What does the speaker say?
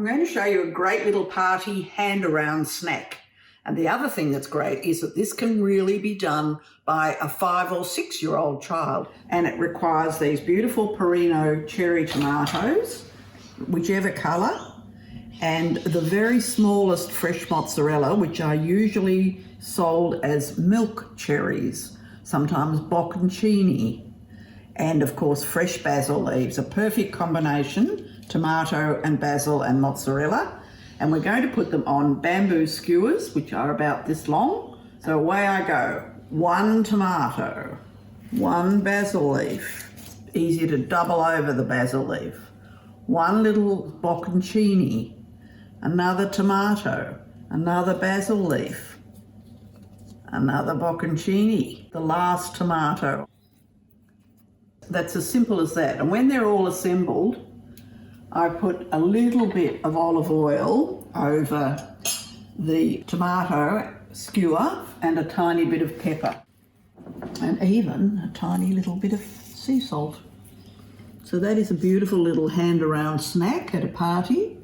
I'm going to show you a great little party hand-around snack. And the other thing that's great is that this can really be done by a 5 or 6 year old child. And it requires these beautiful Perino cherry tomatoes, whichever colour, and the very smallest fresh mozzarella, which are usually sold as milk cherries, sometimes BOCCONCINI, and of course fresh basil leaves, a perfect combination, tomato and basil and mozzarella. And we're going to put them on bamboo skewers, which are about this long. So away I go. 1 tomato, 1 basil leaf, easier to double over the basil leaf, 1 little bocconcini, another tomato, another basil leaf, another bocconcini, the last tomato. That's as simple as that. And when they're all assembled, I put a little bit of olive oil over the tomato skewer and a tiny bit of pepper and even a tiny little bit of sea salt. So that is a beautiful little hand-around snack at a party.